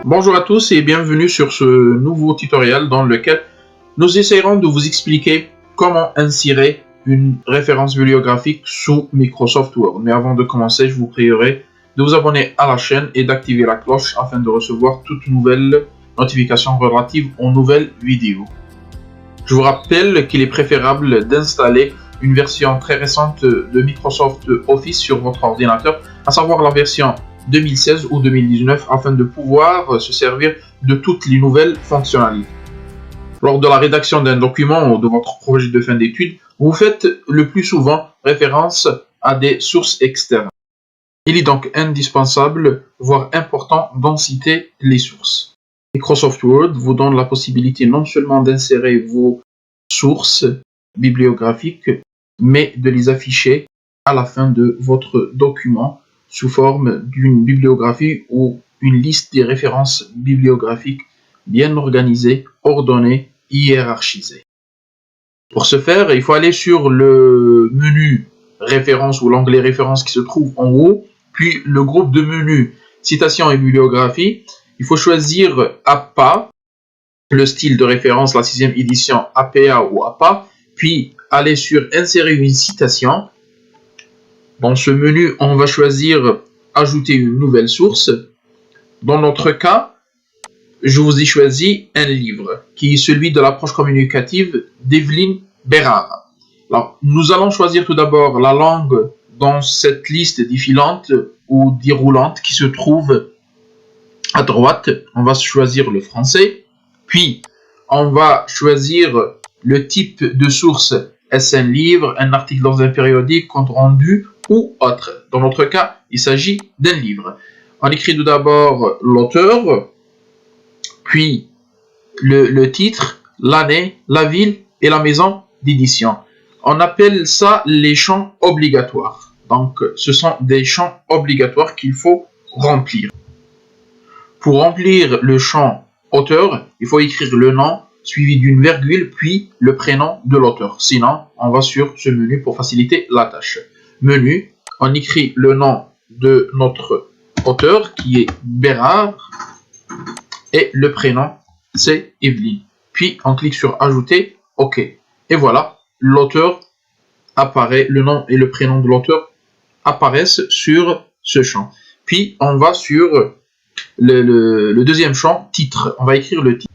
Bonjour à tous et bienvenue sur ce nouveau tutoriel dans lequel nous essaierons de vous expliquer comment insérer une référence bibliographique sous Microsoft Word. Mais avant de commencer, je vous prierai de vous abonner à la chaîne et d'activer la cloche afin de recevoir toute nouvelle notification relative aux nouvelles vidéos. Je vous rappelle qu'il est préférable d'installer une version très récente de Microsoft Office sur votre ordinateur, à savoir la version 2016 ou 2019 afin de pouvoir se servir de toutes les nouvelles fonctionnalités. Lors de la rédaction d'un document ou de votre projet de fin d'études, vous faites le plus souvent référence à des sources externes. Il est donc indispensable, voire important, d'en citer les sources. Microsoft Word vous donne la possibilité non seulement d'insérer vos sources bibliographiques, mais de les afficher à la fin de votre document sous forme d'une bibliographie ou une liste des références bibliographiques bien organisée, ordonnée, hiérarchisée. Pour ce faire, il faut aller sur le menu références ou l'onglet références qui se trouve en haut, puis le groupe de menus citations et bibliographie. Il faut choisir APA, le style de référence, la 6e édition APA ou APA, puis aller sur insérer une citation. Dans ce menu, on va choisir ajouter une nouvelle source. Dans notre cas, je vous ai choisi un livre qui est celui de l'approche communicative d'Evelyn Bérard. Alors, nous allons choisir tout d'abord la langue dans cette liste défilante ou déroulante qui se trouve à droite. On va choisir le français, puis on va choisir le type de source. Est-ce un livre, un article dans un périodique, compte rendu ou autre? Dans notre cas, il s'agit d'un livre. On écrit tout d'abord l'auteur, puis le titre, l'année, la ville et la maison d'édition. On appelle ça les champs obligatoires. Donc, ce sont des champs obligatoires qu'il faut remplir. Pour remplir le champ auteur, il faut écrire le nom suivi d'une virgule, puis le prénom de l'auteur. Sinon, on va sur ce menu pour faciliter la tâche. Menu, on écrit le nom de notre auteur qui est Bérard et le prénom c'est Evelyne. Puis on clique sur ajouter, OK. Et voilà, l'auteur apparaît, le nom et le prénom de l'auteur apparaissent sur ce champ. Puis on va sur le deuxième champ, titre. On va écrire le titre.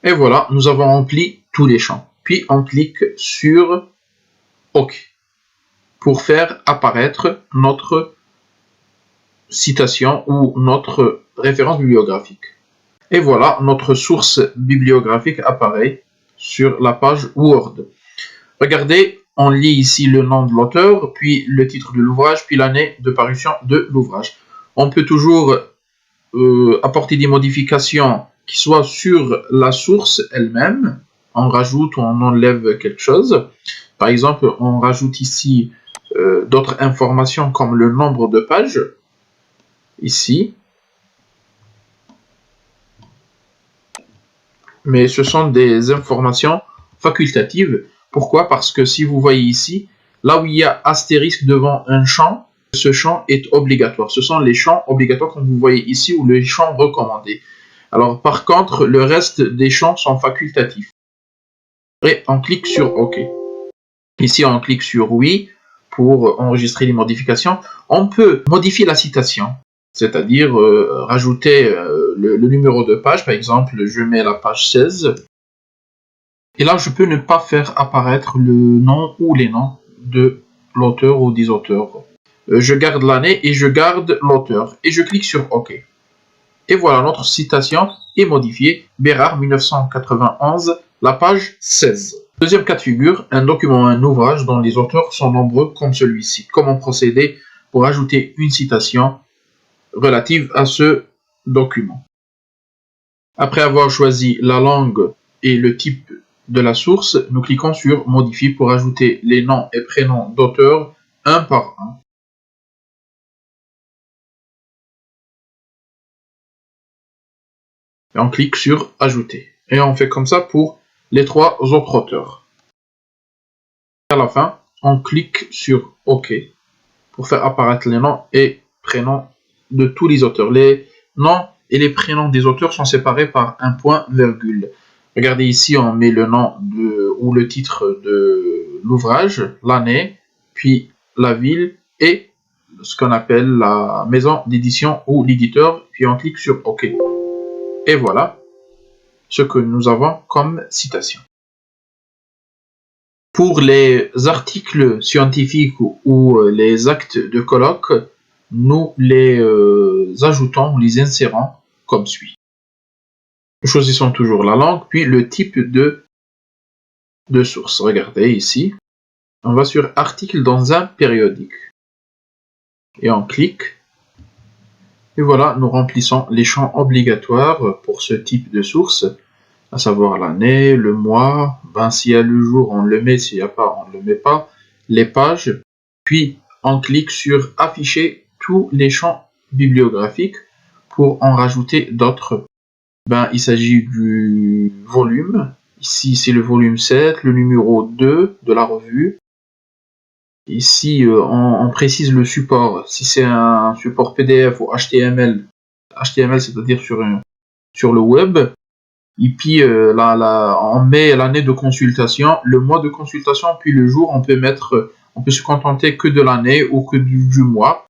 Et voilà, nous avons rempli tous les champs. Puis on clique sur OK pour faire apparaître notre citation ou notre référence bibliographique. Et voilà, notre source bibliographique apparaît sur la page Word. Regardez, on lit ici le nom de l'auteur, puis le titre de l'ouvrage, puis l'année de parution de l'ouvrage. On peut toujours apporter des modifications qui soient sur la source elle-même. On rajoute ou on enlève quelque chose. Par exemple, on rajoute ici d'autres informations comme le nombre de pages. Ici. Mais ce sont des informations facultatives. Pourquoi? Parce que si vous voyez ici, là où il y a astérisque devant un champ, ce champ est obligatoire. Ce sont les champs obligatoires comme vous voyez ici ou les champs recommandés. Alors par contre, le reste des champs sont facultatifs. Et on clique sur OK. Ici, on clique sur oui pour enregistrer les modifications. On peut modifier la citation, c'est-à-dire rajouter le numéro de page. Par exemple, je mets la page 16. Et là, je peux ne pas faire apparaître le nom ou les noms de l'auteur ou des auteurs. Je garde l'année et je garde l'auteur. Et je clique sur OK. Et voilà, notre citation est modifiée. Bérard, 1991, la page 16. Deuxième cas de figure, un document ou un ouvrage dont les auteurs sont nombreux comme celui-ci. Comment procéder pour ajouter une citation relative à ce document? Après avoir choisi la langue et le type de la source, nous cliquons sur Modifier pour ajouter les noms et prénoms d'auteurs un par un. Et on clique sur Ajouter. Et on fait comme ça pour les trois autres auteurs. À la fin, on clique sur OK pour faire apparaître les noms et prénoms de tous les auteurs. Les noms et les prénoms des auteurs sont séparés par un point virgule. Regardez ici, on met le nom ou le titre de l'ouvrage, l'année, puis la ville et ce qu'on appelle la maison d'édition ou l'éditeur, puis on clique sur OK. Et voilà ce que nous avons comme citation. Pour les articles scientifiques ou les actes de colloque, nous les ajoutons, les insérons comme suit. Nous choisissons toujours la langue, puis le type de source. Regardez ici, on va sur article dans un périodique. Et on clique. Et voilà, nous remplissons les champs obligatoires pour ce type de source, à savoir l'année, le mois, s'il y a le jour, on le met, s'il n'y a pas, on ne le met pas, les pages, puis on clique sur afficher tous les champs bibliographiques pour en rajouter d'autres. Il s'agit du volume, ici c'est le volume 7, le numéro 2 de la revue. Ici, on précise le support, si c'est un support PDF ou HTML, c'est-à-dire sur le web. Et puis, on met l'année de consultation, le mois de consultation, puis le jour, on peut se contenter que de l'année ou que du mois.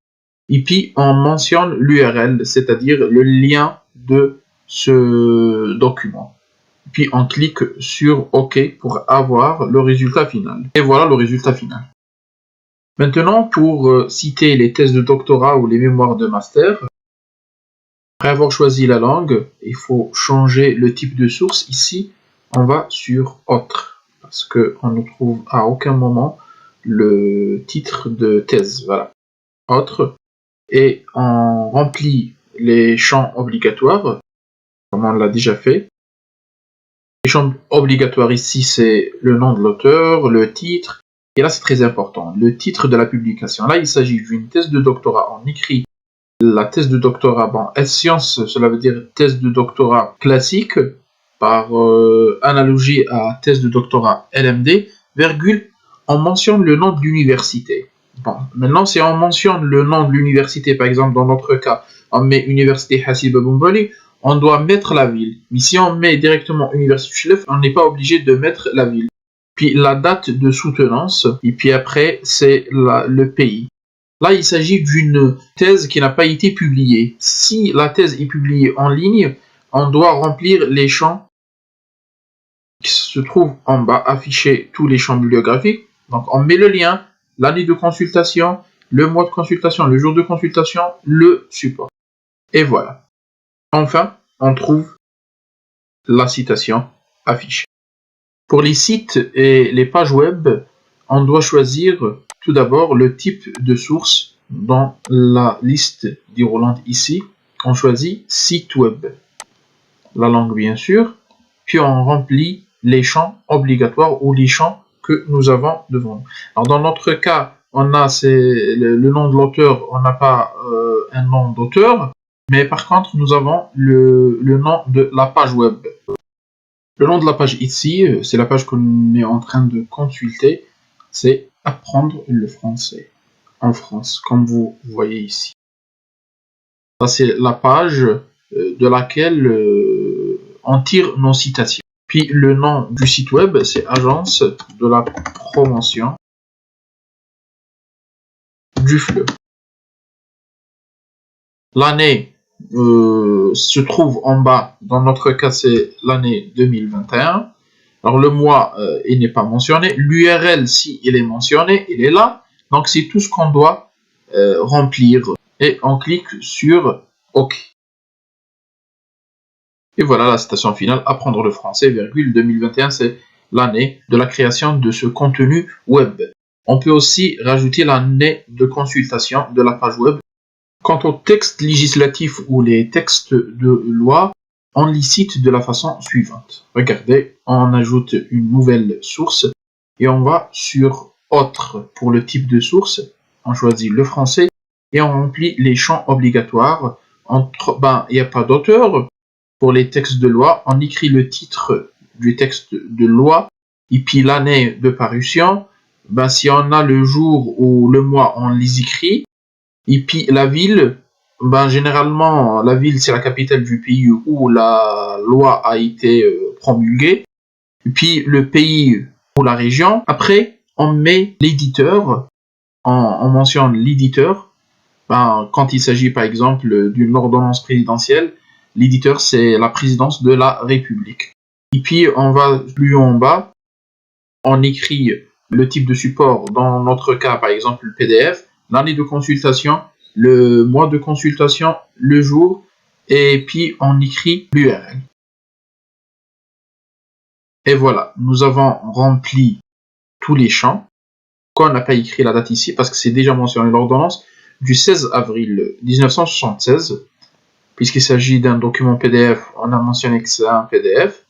Et puis, on mentionne l'URL, c'est-à-dire le lien de ce document. Puis, on clique sur OK pour avoir le résultat final. Et voilà le résultat final. Maintenant, pour citer les thèses de doctorat ou les mémoires de master, après avoir choisi la langue, il faut changer le type de source. Ici, on va sur Autre, parce qu'on ne trouve à aucun moment le titre de thèse. Voilà, Autre. Et on remplit les champs obligatoires, comme on l'a déjà fait. Les champs obligatoires ici, c'est le nom de l'auteur, le titre. Et là, c'est très important, le titre de la publication. Là, il s'agit d'une thèse de doctorat. On écrit la thèse de doctorat. S-Sciences, cela veut dire thèse de doctorat classique, par analogie à thèse de doctorat LMD, virgule, on mentionne le nom de l'université. Maintenant, si on mentionne le nom de l'université, par exemple, dans notre cas, on met Université Hassiba Boumbouli, on doit mettre la ville. Mais si on met directement Université Chlef, on n'est pas obligé de mettre la ville. Puis la date de soutenance, et puis après, c'est le pays. Là, il s'agit d'une thèse qui n'a pas été publiée. Si la thèse est publiée en ligne, on doit remplir les champs qui se trouvent en bas, afficher tous les champs bibliographiques. Donc, on met le lien, l'année de consultation, le mois de consultation, le jour de consultation, le support. Et voilà. Enfin, on trouve la citation affichée. Pour les sites et les pages web, on doit choisir tout d'abord le type de source. Dans la liste déroulante ici, on choisit site web. La langue bien sûr, puis on remplit les champs obligatoires ou les champs que nous avons devant nous. Alors dans notre cas, on a le nom de l'auteur, on n'a pas un nom d'auteur, mais par contre nous avons le nom de la page web. Le nom de la page ici, c'est la page qu'on est en train de consulter, c'est Apprendre le français en France, comme vous voyez ici. Ça, c'est la page de laquelle on tire nos citations. Puis le nom du site web, c'est Agence de la promotion du FLE. L'année se trouve en bas, dans notre cas, c'est l'année 2021. Alors le mois, il n'est pas mentionné. L'URL, si il est mentionné, il est là. Donc c'est tout ce qu'on doit remplir. Et on clique sur OK. Et voilà la citation finale. Apprendre le français, virgule, 2021, c'est l'année de la création de ce contenu web. On peut aussi rajouter l'année de consultation de la page web. Quant aux textes législatifs ou les textes de loi, on les cite de la façon suivante. Regardez, on ajoute une nouvelle source et on va sur Autre pour le type de source. On choisit le français et on remplit les champs obligatoires. Il n'y a pas d'auteur. Pour les textes de loi, on écrit le titre du texte de loi et puis l'année de parution. Si on a le jour ou le mois, on les écrit. Et puis la ville, Ben, généralement, la ville, c'est la capitale du pays où la loi a été promulguée. Et puis, le pays ou la région. Après, on met l'éditeur, on mentionne l'éditeur. Ben, quand il s'agit, par exemple, d'une ordonnance présidentielle, l'éditeur, c'est la présidence de la République. Et puis, on va plus en bas, on écrit le type de support. Dans notre cas, par exemple, le PDF, l'année de consultation, le mois de consultation, le jour, et puis on écrit l'URL. Et voilà, nous avons rempli tous les champs. Pourquoi on n'a pas écrit la date ici? Parce que c'est déjà mentionné l'ordonnance du 16 avril 1976. Puisqu'il s'agit d'un document PDF, on a mentionné que c'est un PDF,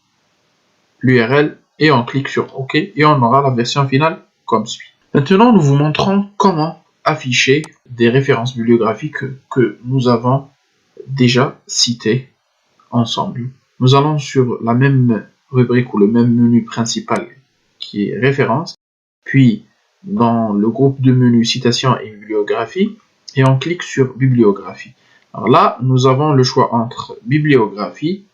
l'URL, et on clique sur OK, et on aura la version finale comme suit. Maintenant, nous vous montrons comment afficher des références bibliographiques que nous avons déjà citées ensemble. Nous allons sur la même rubrique ou le même menu principal qui est références, puis dans le groupe de menus citations et bibliographie, et on clique sur bibliographie. Alors là, nous avons le choix entre bibliographie,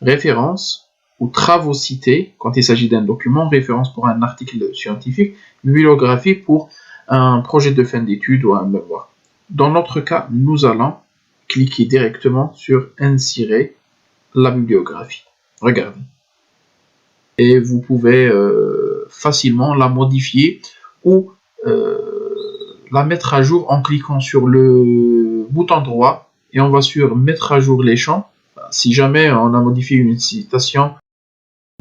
référence ou travaux cités quand il s'agit d'un document, référence pour un article scientifique, bibliographie pour un projet de fin d'études ou un mémoire. Dans notre cas, nous allons cliquer directement sur insérer la bibliographie. Regardez. Et vous pouvez facilement la modifier ou la mettre à jour en cliquant sur le bouton droit et on va sur mettre à jour les champs. Si jamais on a modifié une citation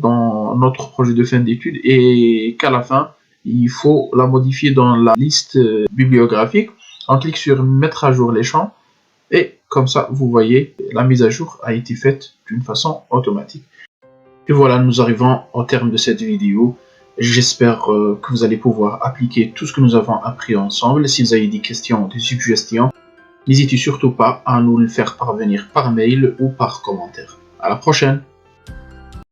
dans notre projet de fin d'études et qu'à la fin il faut la modifier dans la liste bibliographique, on clique sur mettre à jour les champs et comme ça vous voyez la mise à jour a été faite d'une façon automatique. Et voilà, nous arrivons au terme de cette vidéo. J'espère que vous allez pouvoir appliquer tout ce que nous avons appris ensemble. Si vous avez des questions, des suggestions, n'hésitez surtout pas à nous le faire parvenir par mail ou par commentaire. À la prochaine!